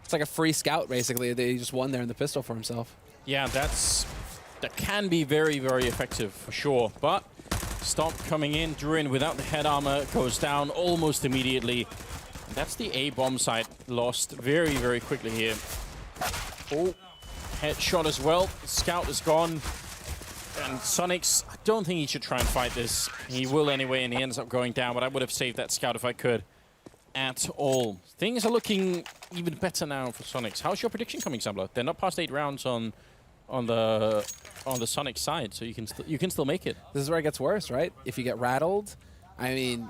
It's like a free scout, basically, that he just won there in the pistol for himself. Yeah, that can be very, very effective for sure. But Stomp coming in, drew in without the head armor, goes down almost immediately. And that's the A bomb site lost very, very quickly here. Oh, headshot as well. Scout is gone. And Zonixx, I don't think he should try and fight this. He will anyway, and he ends up going down, but I would have saved that scout if I could. at all. Things are looking even better now for Zonixx. How's your prediction coming, Sambler? They're not past 8 rounds on the Zonixx side, so you can still make it. This is where it gets worse, right? If you get rattled, I mean,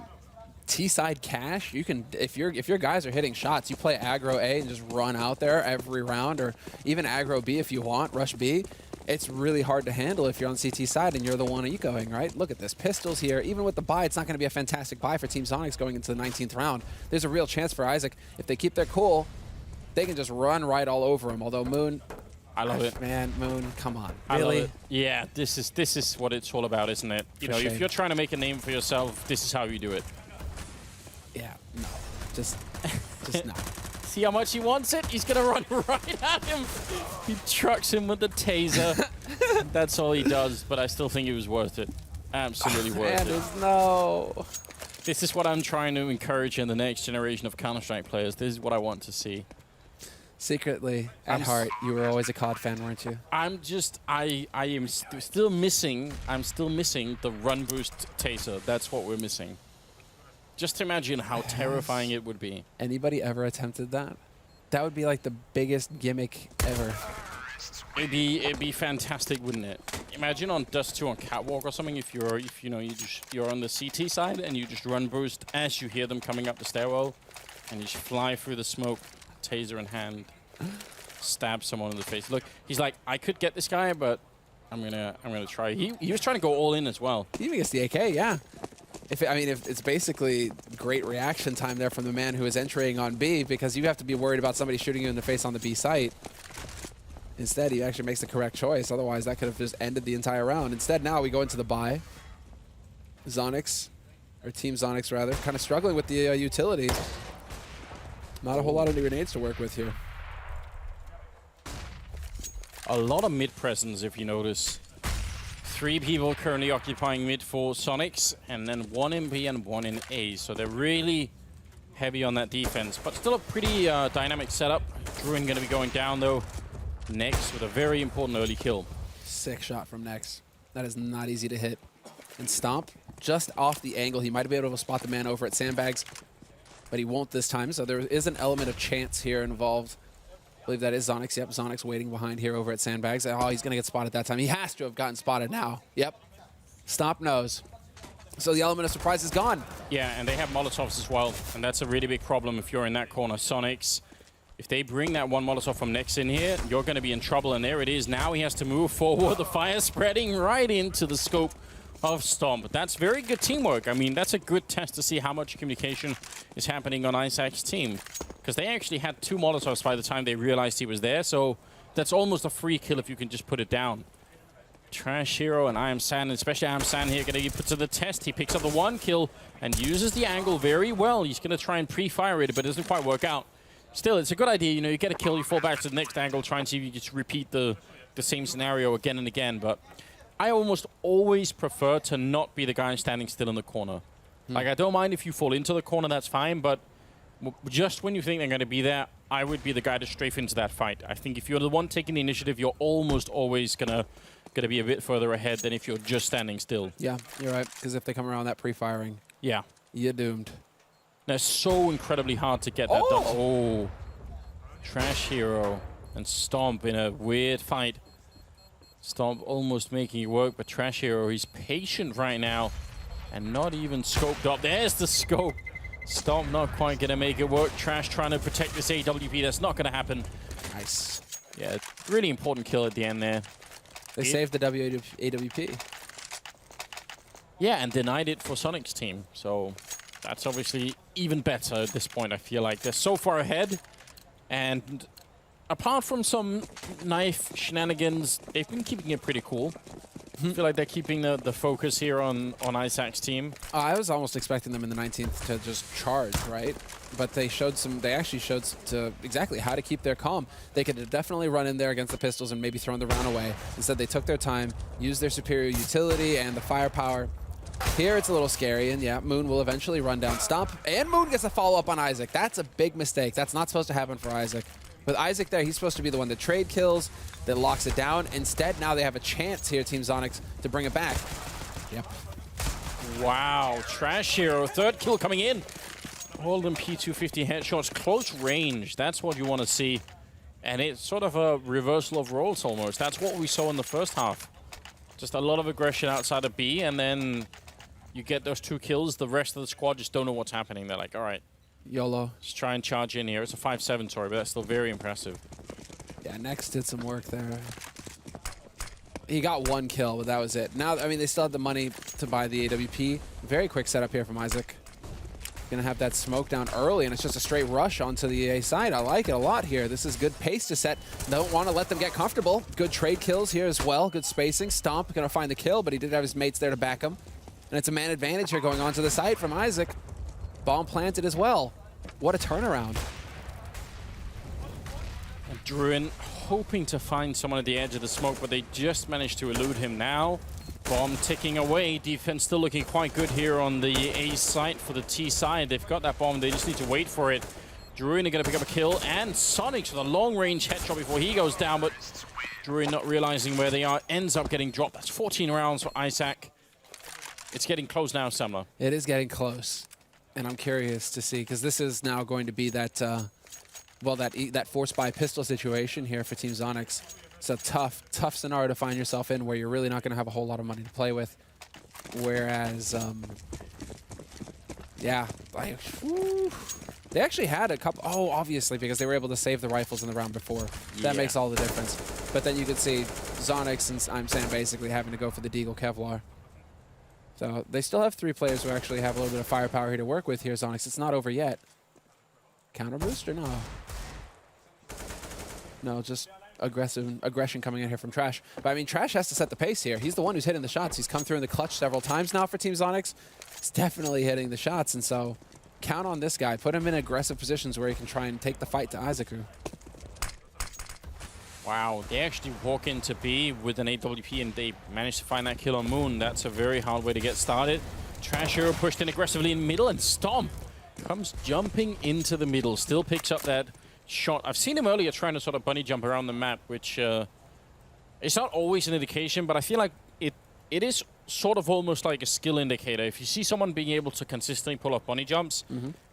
T-side cash, you can, if your guys are hitting shots, you play aggro A and just run out there every round, or even aggro B if you want, rush B. It's really hard to handle if you're on CT side and you're the one ecoing, right? Look at this. Pistols here. Even with the buy, it's not going to be a fantastic buy for Team Zonixx going into the 19th round. There's a real chance for Isaac. If they keep their cool, they can just run right all over him. Although Moon, I love it. Man, Moon, come on. Really? I love it. Yeah, this is what it's all about, isn't it? You know, if you're trying to make a name for yourself, this is how you do it. Yeah, no. Just no. See how much he wants it? He's going to run right at him. He trucks him with the taser. That's all he does, but I still think it was worth it. Absolutely worth it. No. This is what I'm trying to encourage in the next generation of Counter-Strike players. This is what I want to see. Secretly, at heart, you were always a COD fan, weren't you? I'm just, I am still missing, the run boost taser. That's what we're missing. Just imagine how terrifying it would be. Anybody ever attempted that? That would be like the biggest gimmick ever. It'd be fantastic, wouldn't it? Imagine on Dust 2 on Catwalk or something, if you're on the CT side and you just run boost as you hear them coming up the stairwell, and you just fly through the smoke, taser in hand, stab someone in the face. Look, he's like, I could get this guy, but I'm gonna try. He was trying to go all in as well. He even gets the AK, yeah. If it's basically great reaction time there from the man who is entering on B, because you have to be worried about somebody shooting you in the face on the B site. Instead, he actually makes the correct choice. Otherwise, that could have just ended the entire round. Instead, now we go into the buy. Zonixx, or Team Zonixx rather, kind of struggling with the utility. Not a whole lot of new grenades to work with here. A lot of mid presence, if you notice. 3 people currently occupying mid for Zonixx, and then 1 in B and 1 in A. So they're really heavy on that defense, but still a pretty dynamic setup. Druin going to be going down though. Next with a very important early kill. Sick shot from Nex. That is not easy to hit. And Stomp, just off the angle. He might be able to spot the man over at Sandbags, but he won't this time. So there is an element of chance here involved. I believe that is Zonixx. Yep, Zonixx waiting behind here over at Sandbags. Oh, he's going to get spotted that time. He has to have gotten spotted now. Yep. Stomp knows. So the element of surprise is gone. Yeah, and they have Molotovs as well, and that's a really big problem if you're in that corner. Zonixx, if they bring that one Molotov from Nex in here, you're going to be in trouble, and there it is. Now he has to move forward. The fire spreading right into the scope of Stomp. That's very good teamwork. I mean, that's a good test to see how much communication is happening on Izak's team, because they actually had 2 Molotovs by the time they realized he was there, so that's almost a free kill if you can just put it down. Trash Hero and I Am San, especially I Am San here, going to be put to the test. He picks up the 1 kill and uses the angle very well. He's going to try and pre-fire it, but it doesn't quite work out. Still, it's a good idea. You know, you get a kill, you fall back to the next angle, try and see if you just repeat the same scenario again and again. But I almost always prefer to not be the guy standing still in the corner. Like, I don't mind if you fall into the corner, that's fine, but just when you think they're going to be there, I would be the guy to strafe into that fight. I think if you're the one taking the initiative, you're almost always gonna be a bit further ahead than if you're just standing still. Yeah, you're right, because if they come around that pre-firing, yeah, you're doomed. They're so incredibly hard to get that done. Oh, Trash Hero and Stomp in a weird fight. Stomp almost making it work, but Trash Hero, he's patient right now and not even scoped up. There's the scope. Stomp not quite going to make it work. Trash trying to protect this AWP. That's not going to happen. Nice. Yeah, really important kill at the end there. They saved the AWP. Yeah, and denied it for Sonic's team. So that's obviously even better at this point, I feel like. They're so far ahead. And apart from some knife shenanigans, they've been keeping it pretty cool. I feel like they're keeping the focus here on Izak's team. I was almost expecting them in the 19th to just charge, right? But they actually showed exactly how to keep their calm. They could definitely run in there against the pistols and maybe throw the round away. Instead, they took their time, used their superior utility and the firepower. Here, it's a little scary, and yeah, Moon will eventually run down Stomp, and Moon gets a follow-up on Izak. That's a big mistake. That's not supposed to happen for Izak. With Izak there, he's supposed to be the one that trade kills, that locks it down. Instead, now they have a chance here, Team Zonixx, to bring it back. Yep. Wow, Trash Hero, 3rd kill coming in. All them P250 headshots, close range. That's what you want to see. And it's sort of a reversal of roles almost. That's what we saw in the first half. Just a lot of aggression outside of B, and then you get those 2 kills. The rest of the squad just don't know what's happening. They're like, all right, YOLO. let's try and charge in here. It's a 5-7, sorry, but that's still very impressive. Yeah, Next did some work there. He got 1 kill, but that was it. Now, I mean, they still have the money to buy the AWP. Very quick setup here from Isaac. Gonna have that smoke down early, and it's just a straight rush onto the A side. I like it a lot here. This is good pace to set. Don't want to let them get comfortable. Good trade kills here as well. Good spacing. Stomp gonna find the kill, but he did have his mates there to back him. And it's a man advantage here going onto the site from Isaac. Bomb planted as well. What a turnaround. Druin hoping to find someone at the edge of the smoke, but they just managed to elude him now. Bomb ticking away. Defense still looking quite good here on the A site for the T side. They've got that bomb. They just need to wait for it. Druin are going to pick up a kill, and Zonixx with a long-range headshot before he goes down, but Druin not realizing where they are, ends up getting dropped. That's 14 rounds for Isaac. It's getting close now, Semler. It is getting close, and I'm curious to see, because this is now going to be that, well, that force buy pistol situation here for Team Zonixx. It's a tough scenario to find yourself in where you're really not going to have a whole lot of money to play with. Whereas, yeah, like, whew, they actually had a couple, oh, obviously, because they were able to save the rifles in the round before. That makes all the difference. But then you could see Zonixx and I'm saying basically having to go for the Deagle Kevlar. So they still have 3 players who actually have a little bit of firepower here to work with here, Zonixx. It's not over yet. Counter boost or no? No, just aggression coming in here from Trash. But I mean, Trash has to set the pace here. He's the one who's hitting the shots. He's come through in the clutch several times now for Team Zonixx. He's definitely hitting the shots, and so count on this guy. Put him in aggressive positions where he can try and take the fight to IzakOOO. Wow, they actually walk into B with an AWP, and they manage to find that kill on Moon. That's a very hard way to get started. Trash Hero pushed in aggressively in middle, and Stomp comes jumping into the middle. Still picks up that shot. I've seen him earlier trying to sort of bunny jump around the map, which it's not always an indication, but I feel like it is sort of almost like a skill indicator. If you see someone being able to consistently pull off bunny jumps,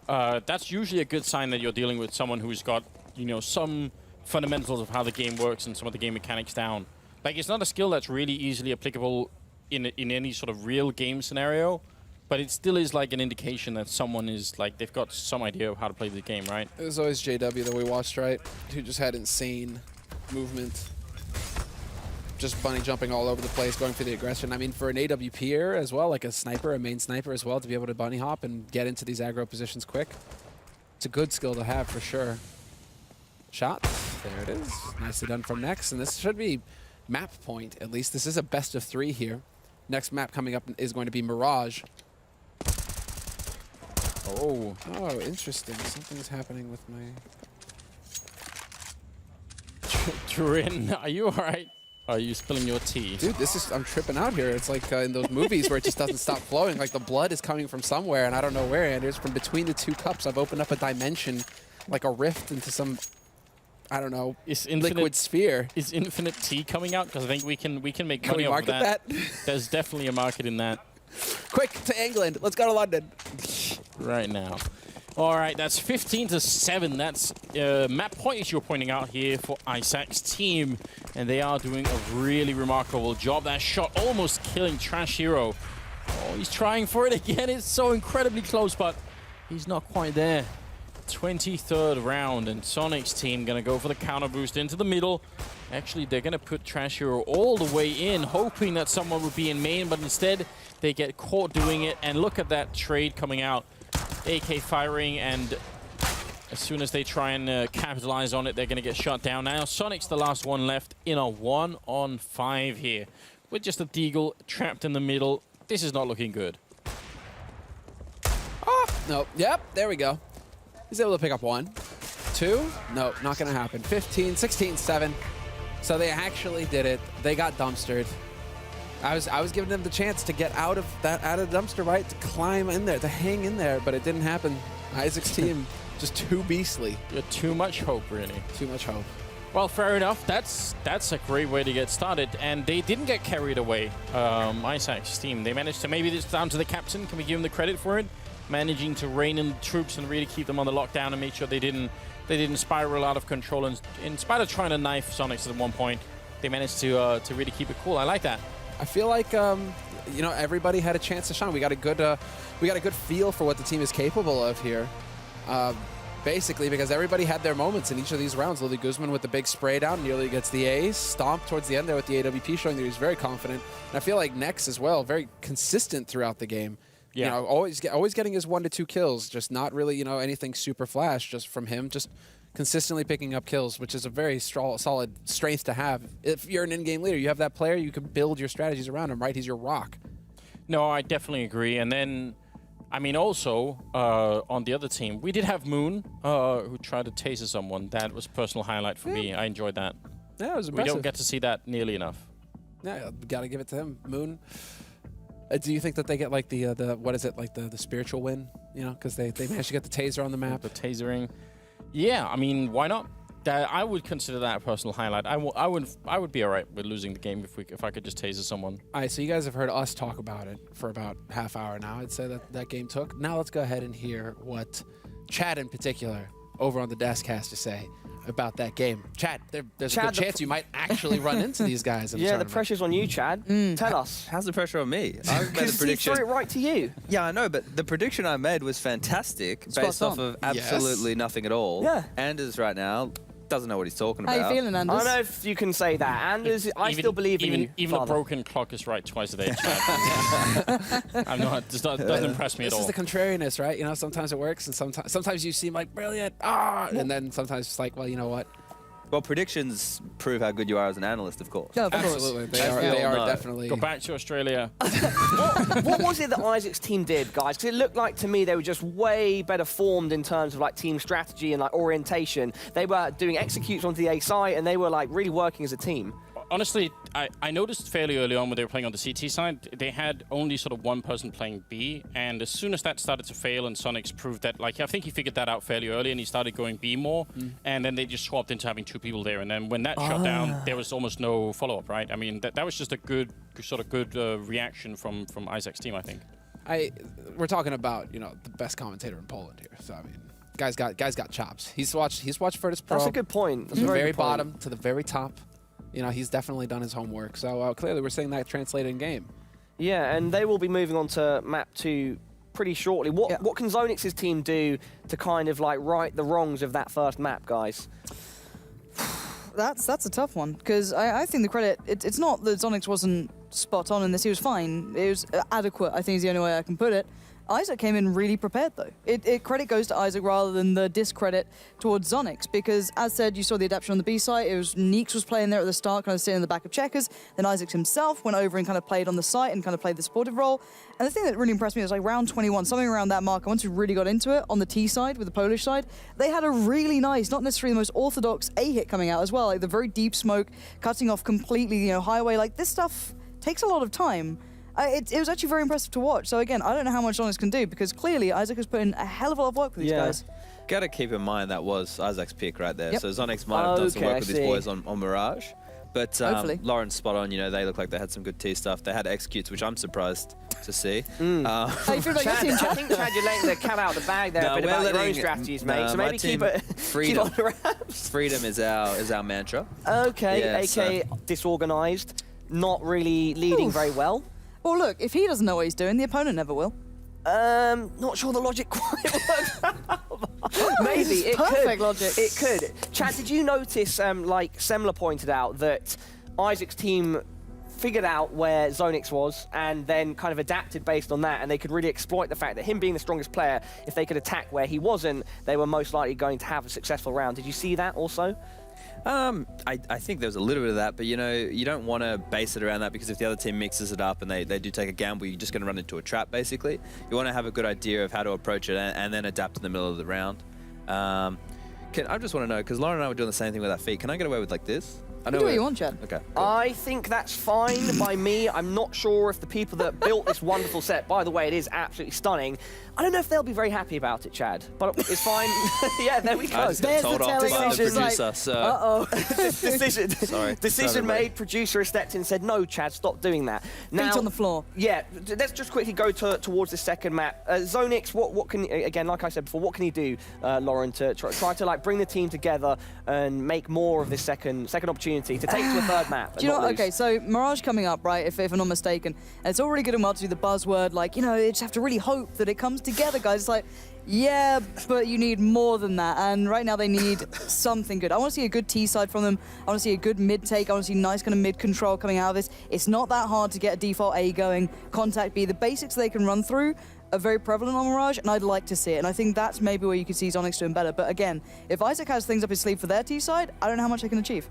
that's usually a good sign that you're dealing with someone who's got, you know, some fundamentals of how the game works and some of the game mechanics down. Like, it's not a skill that's really easily applicable in any sort of real game scenario, but it still is like an indication that someone is like, they've got some idea of how to play the game, right? It was always JW that we watched, right? Who just had insane movement. Just bunny jumping all over the place, going for the aggression. I mean, for an AWPer as well, like a sniper, a main sniper as well, to be able to bunny hop and get into these aggro positions quick. It's a good skill to have for sure. Shot. There it is. Nicely done from Next. And this should be map point, at least. This is a best of 3 here. Next map coming up is going to be Mirage. Oh, interesting. Something's happening with my... Druin, are you alright? Are you spilling your tea? Dude, I'm tripping out here. It's like in those movies where it just doesn't stop flowing. Like the blood is coming from somewhere, and I don't know where. And it's from between the 2 cups. I've opened up a dimension, like a rift into some, I don't know, liquid sphere. Is infinite tea coming out? Because I think we can make Can money we off of market that. There's definitely a market in that. Quick, to England. Let's go to London. Right now. All right, that's 15-7. That's map point, as you're pointing out here, for Isaac's team. And they are doing a really remarkable job. That shot almost killing Trash Hero. Oh, he's trying for it again. It's so incredibly close, but he's not quite there. 23rd round, and Zonixx team going to go for the counter boost into the middle. Actually, they're going to put Trash Hero all the way in, hoping that someone would be in main, but instead they get caught doing it. And look at that trade coming out. AK firing, and as soon as they try and capitalize on it, they're going to get shut down. Now, Zonixx the last one left in a 1-on-5 here, with just a Deagle trapped in the middle. This is not looking good. Oh, no. Yep, there we go. He's able to pick up 1. 2? No, not going to happen. 15, 16, 7. So they actually did it. They got dumpstered. I was giving them the chance to get out of the dumpster, right? To climb in there, to hang in there, but it didn't happen. Isaac's team just too beastly. You're too much hope, really. Too much hope. Well, fair enough. That's a great way to get started, and they didn't get carried away. Isaac's team, they managed to, maybe it's down to the captain. Can we give him the credit for it? Managing to rein in the troops and really keep them on the lockdown and make sure they didn't spiral out of control. And in spite of trying to knife Zonixx at one point, they managed to really keep it cool. I like that. I feel like you know, everybody had a chance to shine. We got a good feel for what the team is capable of here. Basically, because everybody had their moments in each of these rounds. Lily Guzman with the big spray down nearly gets the ace. Stomp towards the end there with the AWP, showing that he's very confident. And I feel like Nex as well, very consistent throughout the game. Yeah. You know, always getting his 1 to 2 kills, just not really, you know, anything super flash, just from him, just consistently picking up kills, which is a very solid strength to have. If you're an in-game leader, you have that player, you can build your strategies around him, right? He's your rock. No, I definitely agree. And then, I mean, also, on the other team, we did have Moon, who tried to taser someone. That was a personal highlight for me. I enjoyed that. Yeah, it was impressive. We don't get to see that nearly enough. Yeah, gotta give it to him. Moon. Do you think that they get like the what is it, like the spiritual win? You know, because they managed to get the taser on the map. The tasering. Yeah, I mean, why not? I would consider that a personal highlight. I would be all right with losing the game if I could just taser someone. All right, so you guys have heard us talk about it for about half hour now. I'd say that game took. Now let's go ahead and hear what Chad in particular over on the desk has to say about that game. Chad, there's a good chance you might actually run into these guys in the tournament. The pressure's on you, Chad. Tell us. How's the pressure on me? I made a Because he prediction. threw it right to you. Yeah, I know, but the prediction I made was fantastic, based off of absolutely nothing at all. Yeah. Anders right now doesn't know what he's talking about. How you feeling, Anders? I don't know if you can say that. Anders, I still believe in you. Even a Father. broken clock is right twice a day, Chad. I'm not. Doesn't impress me at all. This is the contrariness, right? You know, sometimes it works, and sometimes you seem like brilliant, and then sometimes it's like, well, you know what? Well, predictions prove how good you are as an analyst, of course. Yeah, of course. Absolutely, they are definitely. Go back to Australia. What was it that Isaac's team did, guys? Because it looked like to me they were just way better formed in terms of like team strategy and like orientation. They were doing executes onto the A site, and they were like really working as a team. Honestly, I noticed fairly early on when they were playing on the CT side, they had only sort of one person playing B, and as soon as that started to fail and Zonixx proved that, like, I think he figured that out fairly early and he started going B more, and then they just swapped into having 2 people there, and then when that shut down, there was almost no follow-up, right? I mean, that was just a good reaction from Isaac's team, I think. We're talking about, you know, the best commentator in Poland here, so I mean, guy's got chops. He's watched Virtus Pro. That's a good point. That's From a the very very good point. bottom to the very top. You know, he's definitely done his homework. So clearly we're seeing that translated in game. Yeah, and they will be moving on to map 2 pretty shortly. What can Zonixx's team do to kind of like right the wrongs of that first map, guys? That's a tough one, because I think the credit, it's not that Zonixx wasn't spot on in this, he was fine. It was adequate, I think is the only way I can put it. Isaac came in really prepared, though. Credit goes to Isaac rather than the discredit towards Zonixx, because, as said, you saw the adaptation on the B site. It was Neeks was playing there at the start, kind of sitting in the back of checkers. Then Isaac himself went over and kind of played on the site and kind of played the supportive role. And the thing that really impressed me was like round 21, something around that mark. Once we really got into it on the T side with the Polish side, they had a really nice, not necessarily the most orthodox A hit coming out as well, like the very deep smoke, cutting off completely, you know, highway. Like this stuff takes a lot of time. It was actually very impressive to watch. So again, I don't know how much Zonixx can do, because clearly Isaac has put in a hell of a lot of work with these guys. Got to keep in mind that was Isaac's pick right there. Yep. So Zonixx might have done some work with these boys on Mirage. But Lauren's spot on. You know, they look like they had some good T stuff. They had executes, which I'm surprised to see. How you feel about your team, I Chad? think, Chad, you're letting the cat out of the bag there a bit about your own strategies, mate. So maybe keep it freedom. keep on the wraps. Freedom is our mantra. Okay, Yeah, aka disorganised, not really leading very well. Well, look, if he doesn't know what he's doing, the opponent never will. Not sure the logic quite works out. Maybe it Perfect could. logic. It could. Chad, did you notice, like Semler pointed out, that Isaac's team figured out where Zonixx was and then kind of adapted based on that, and they could really exploit the fact that him being the strongest player, if they could attack where he wasn't, they were most likely going to have a successful round. Did you see that also? I think there was a little bit of that, but you know, you don't want to base it around that, because if the other team mixes it up and they do take a gamble, you're just going to run into a trap, basically. You want to have a good idea of how to approach it and then adapt in the middle of the round. I just want to know, because Lauren and I were doing the same thing with our feet. Can I get away with like this? I Do what you want, Chad. Okay. I think that's fine by me. I'm not sure if the people that built this wonderful set, by the way, it is absolutely stunning. I don't know if they'll be very happy about it, Chad, but it's fine. Yeah, there we go. I just got There's told the off by telling the us, like, producer, so... Decision. Sorry. Decision Sorry, made. Producer has stepped in and said, no, Chad, stop doing that. Now, Feet on the floor. Yeah, let's just quickly go towards the second map. Zonixx, what can, again, like I said before, what can you do, Lauren, to try to like bring the team together and make more of this second opportunity to take to a third map? Do you know, okay, so Mirage coming up, right, if I'm not mistaken, and it's all really good and well to do the buzzword, like, you know, you just have to really hope that it comes together, guys. It's like, yeah, but you need more than that, and right now they need something good. I want to see a good T side from them. I want to see a good mid take. I want to see nice kind of mid control coming out of this. It's not that hard to get a default A going, contact B. The basics they can run through are very prevalent on Mirage, and I'd like to see it. And I think that's maybe where you could see Zonixx doing better. But again, if Isaac has things up his sleeve for their T side, I don't know how much they can achieve.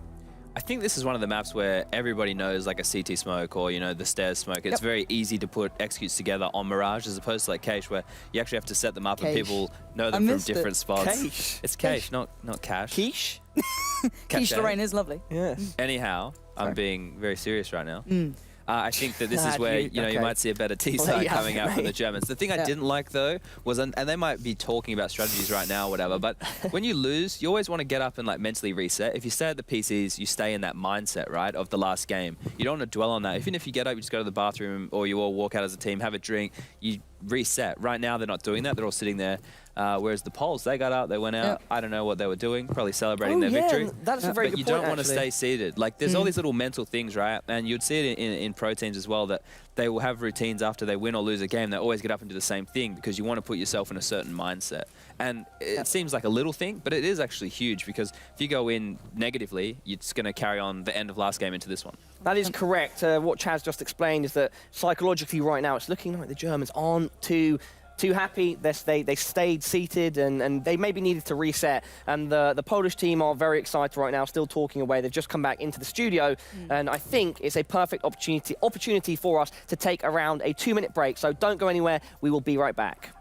I think this is one of the maps where everybody knows like a CT smoke or, you know, the stairs smoke. It's very easy to put executes together on Mirage as opposed to like Cache where you actually have to set them up and people know them from different spots. Cache. It's Cache, not Cache. Quiche? Quiche Lorraine is lovely. Yeah. Anyhow, I'm being very serious right now. I think that this is Ah, where, you- you know, you okay. might see a better T-side yeah, coming out from mate. the Germans. The thing I didn't like, though, was, and they might be talking about strategies right now or whatever, but when you lose, you always want to get up and, like, mentally reset. If you stay at the PCs, you stay in that mindset, right, of the last game. You don't want to dwell on that. Even if you get up, you just go to the bathroom or you all walk out as a team, have a drink, you reset. Right now, they're not doing that. They're all sitting there. Whereas the Poles, they got out, they went out. I don't know what they were doing, probably celebrating their victory. That's a very But good you point, don't want to actually. stay seated. Like, there's all these little mental things, right? And you'd see it in pro teams as well, that they will have routines after they win or lose a game. They always get up and do the same thing because you want to put yourself in a certain mindset. And it seems like a little thing, but it is actually huge because if you go in negatively, you're just going to carry on the end of last game into this one. That is correct. What Chaz just explained is that psychologically right now it's looking like the Germans aren't too happy. They stayed seated and they maybe needed to reset. And the Polish team are very excited right now, still talking away. They've just come back into the studio, and I think it's a perfect opportunity for us to take around a 2-minute break. So don't go anywhere. We will be right back.